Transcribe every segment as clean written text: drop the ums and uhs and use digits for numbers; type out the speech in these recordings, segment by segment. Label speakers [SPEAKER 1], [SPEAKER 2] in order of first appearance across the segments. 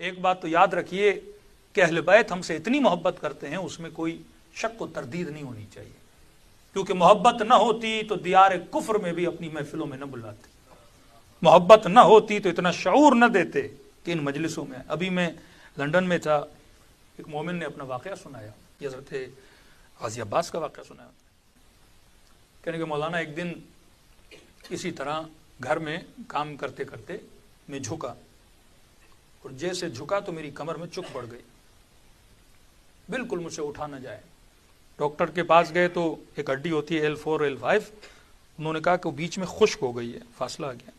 [SPEAKER 1] ایک بات تو یاد رکھیے کہ اہل بیت ہم سے اتنی محبت کرتے ہیں، اس میں کوئی شک و تردید نہیں ہونی چاہیے، کیونکہ محبت نہ ہوتی تو دیار کفر میں بھی اپنی محفلوں میں نہ بلاتے، محبت نہ ہوتی تو اتنا شعور نہ دیتے کہ ان مجلسوں میں۔ ابھی میں لندن میں تھا، ایک مومن نے اپنا واقعہ سنایا، یہ حضرت غازی عباس کا واقعہ سنایا، کہنے کہ مولانا ایک دن اسی طرح گھر میں کام کرتے کرتے میں جھکا، اور جیسے جھکا تو میری کمر میں چک پڑ گئی، بالکل مجھ سے اٹھا نہ جائے۔ ڈاکٹر کے پاس گئے تو ایک ہڈی ہوتی ہے L4 L5، انہوں نے کہا کہ وہ بیچ میں خشک ہو گئی ہے، فاصلہ آ گیا،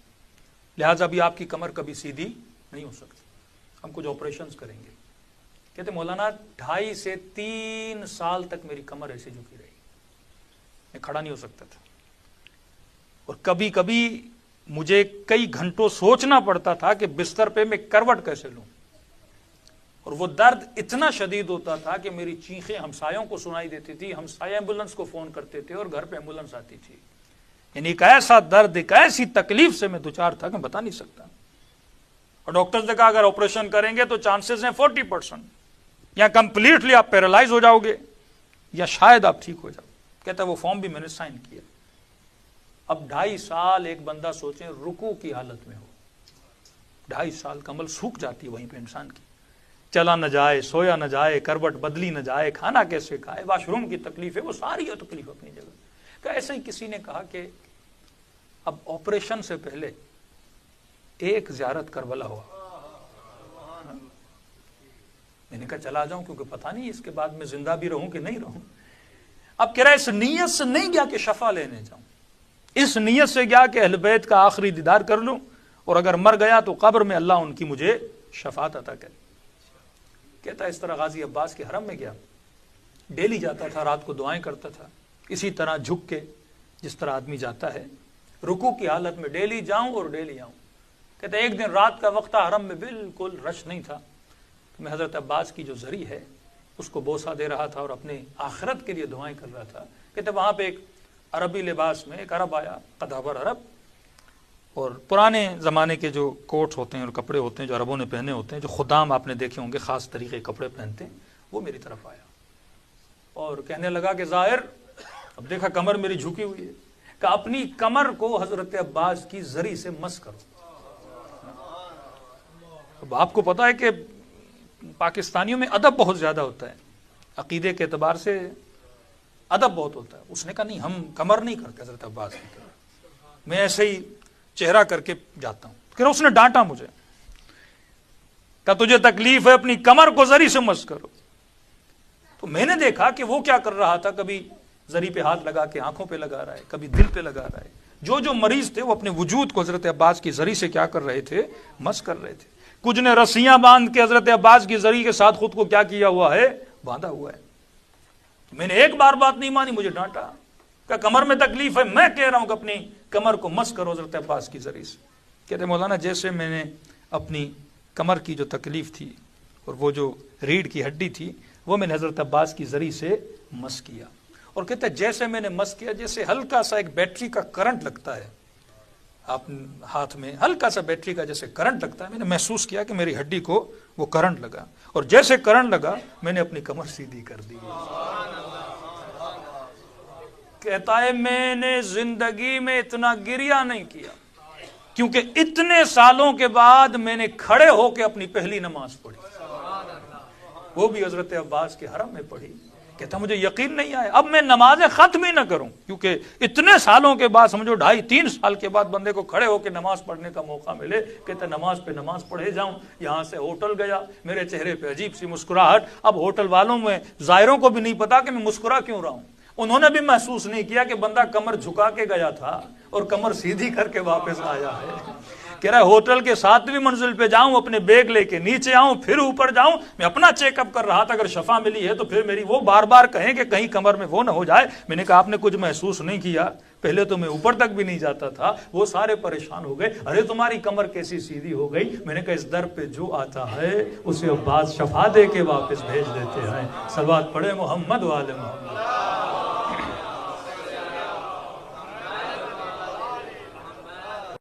[SPEAKER 1] لہٰذا ابھی آپ کی کمر کبھی سیدھی نہیں ہو سکتی، ہم کچھ آپریشنز کریں گے۔ کہتے مولانا 2.5 سے 3 سال تک میری کمر ایسے جھکی رہی، میں کھڑا نہیں ہو سکتا تھا، اور کبھی کبھی مجھے کئی گھنٹوں سوچنا پڑتا تھا کہ بستر پہ میں کروٹ کیسے لوں، اور وہ درد اتنا شدید ہوتا تھا کہ میری چیخیں ہمسایوں کو سنائی دیتی تھی، ہمسائے ایمبولنس کو فون کرتے تھے اور گھر پہ ایمبولنس آتی تھی۔ یعنی ایک ایسا درد، ایک ایسی تکلیف سے میں دوچار تھا کہ بتا نہیں سکتا، اور ڈاکٹرز نے کہا اگر آپریشن کریں گے تو چانسز ہیں 40%، یا کمپلیٹلی آپ پیرالائز ہو جاؤ گے یا شاید آپ ٹھیک ہو جاؤ۔ کہتا ہے وہ فارم بھی میں نے سائن کیا۔ اب 2.5 سال ایک بندہ سوچیں رکوع کی حالت میں ہو، 2.5 سال کمل سوکھ جاتی ہے وہیں پہ انسان کی، چلا نہ جائے، سویا نہ جائے، کروٹ بدلی نہ جائے، کھانا کیسے کھائے، واش روم کی تکلیف ہے، وہ ساری تکلیف اپنی جگہ۔ کہ ایسے ہی کسی نے کہا کہ اب آپریشن سے پہلے ایک زیارت کربلا ہوا، میں نے کہا چلا جاؤں کیونکہ پتہ نہیں اس کے بعد میں زندہ بھی رہوں کہ نہیں رہوں۔ اب کہہ رہا اس نیت سے نہیں گیا کہ شفا لینے جاؤں، اس نیت سے گیا کہ اہل بیت کا آخری دیدار کر لوں، اور اگر مر گیا تو قبر میں اللہ ان کی مجھے شفاعت عطا کرے۔ کہتا اس طرح غازی عباس کے حرم میں گیا، ڈیلی جاتا تھا، رات کو دعائیں کرتا تھا، اسی طرح جھک کے جس طرح آدمی جاتا ہے رکوع کی حالت میں، ڈیلی جاؤں اور ڈیلی آؤں۔ کہتا ایک دن رات کا وقت تھا، حرم میں بالکل رش نہیں تھا، تو میں حضرت عباس کی جو زری ہے اس کو بوسہ دے رہا تھا اور اپنے آخرت کے لیے دعائیں کر رہا تھا۔ کہتے وہاں پہ ایک عربی لباس میں ایک عرب آیا، قدابر عرب، اور پرانے زمانے کے جو کوٹس ہوتے ہیں اور کپڑے ہوتے ہیں جو عربوں نے پہنے ہوتے ہیں، جو خدام آپ نے دیکھے ہوں گے خاص طریقے کپڑے پہنتے ہیں، وہ میری طرف آیا اور کہنے لگا کہ ظاہر، اب دیکھا کمر میری جھکی ہوئی ہے، کہ اپنی کمر کو حضرت عباس کی زری سے مس کرو۔ اب آپ کو پتا ہے کہ پاکستانیوں میں ادب بہت زیادہ ہوتا ہے، عقیدے کے اعتبار سے ادب بہت ہوتا ہے۔ اس نے کہا نہیں، ہم کمر نہیں کرتے حضرت عباس کی طرح، میں ایسے ہی چہرہ کر کے جاتا ہوں۔ پھر اس نے ڈانٹا مجھے، کہا تجھے تکلیف ہے اپنی کمر کو زری سے مس کرو۔ تو میں نے دیکھا کہ وہ کیا کر رہا تھا، کبھی زری پہ ہاتھ لگا کے آنکھوں پہ لگا رہا ہے، کبھی دل پہ لگا رہا ہے۔ جو مریض تھے وہ اپنے وجود کو حضرت عباس کی زری سے کیا کر رہے تھے، مس کر رہے تھے۔ کچھ نے رسیاں باندھ کے حضرت عباس کی زری کے ساتھ خود کو کیا کیا ہوا ہے، باندھا ہوا ہے۔ میں نے ایک بار بات نہیں مانی، مجھے ڈانٹا کہ کمر میں تکلیف ہے، میں کہہ رہا ہوں کہ اپنی کمر کو مس کرو حضرت عباس کی زری سے۔ کہتے مولانا جیسے میں نے اپنی کمر کی جو تکلیف تھی اور وہ جو ریڑھ کی ہڈی تھی وہ میں نے حضرت عباس کی زری سے مس کیا، اور کہتے جیسے میں نے مس کیا جیسے ہلکا سا ایک بیٹری کا کرنٹ لگتا ہے آپ ہاتھ میں، ہلکا سا بیٹری کا جیسے کرنٹ لگتا ہے، میں نے محسوس کیا کہ میری ہڈی کو وہ کرنٹ لگا، اور جیسے کرنٹ لگا میں نے اپنی کمر سیدھی کر دی۔ کہتا ہے میں نے زندگی میں اتنا گریہ نہیں کیا، کیونکہ اتنے سالوں کے بعد میں نے کھڑے ہو کے اپنی پہلی نماز پڑھی، وہ بھی حضرت عباس کے حرم میں پڑھی۔ کہتا مجھے یقین نہیں آیا، اب میں نمازیں ختم ہی نہ کروں، کیونکہ اتنے سالوں کے بعد، سمجھو 2.5-3 سال کے بعد بندے کو کھڑے ہو کے نماز پڑھنے کا موقع ملے۔ کہتا نماز پہ نماز پڑھے جاؤں، یہاں سے ہوٹل گیا، میرے چہرے پہ عجیب سی مسکراہٹ، اب ہوٹل والوں میں زائروں کو بھی نہیں پتا کہ میں مسکرا کیوں رہا ہوں، انہوں نے بھی محسوس نہیں کیا کہ بندہ کمر جھکا کے گیا تھا اور کمر سیدھی کر کے واپس آیا ہے۔ کہہ رہا ہے ہوٹل کے 7ویں منزل پہ جاؤں، اپنے بیگ لے کے نیچے آؤں، پھر اوپر جاؤں، میں اپنا چیک اپ کر رہا تھا، اگر شفا ملی ہے تو پھر میری وہ بار بار کہیں کہ کہیں کمر میں وہ نہ ہو جائے۔ میں نے کہا آپ نے کچھ محسوس نہیں کیا، پہلے تو میں اوپر تک بھی نہیں جاتا تھا۔ وہ سارے پریشان ہو گئے، ارے تمہاری کمر کیسی سیدھی ہو گئی؟ میں نے کہا اس در پہ جو آتا ہے اسے عباس شفا دے کے واپس بھیج دیتے ہیں۔ صلوات پڑھے محمد و آل محمد۔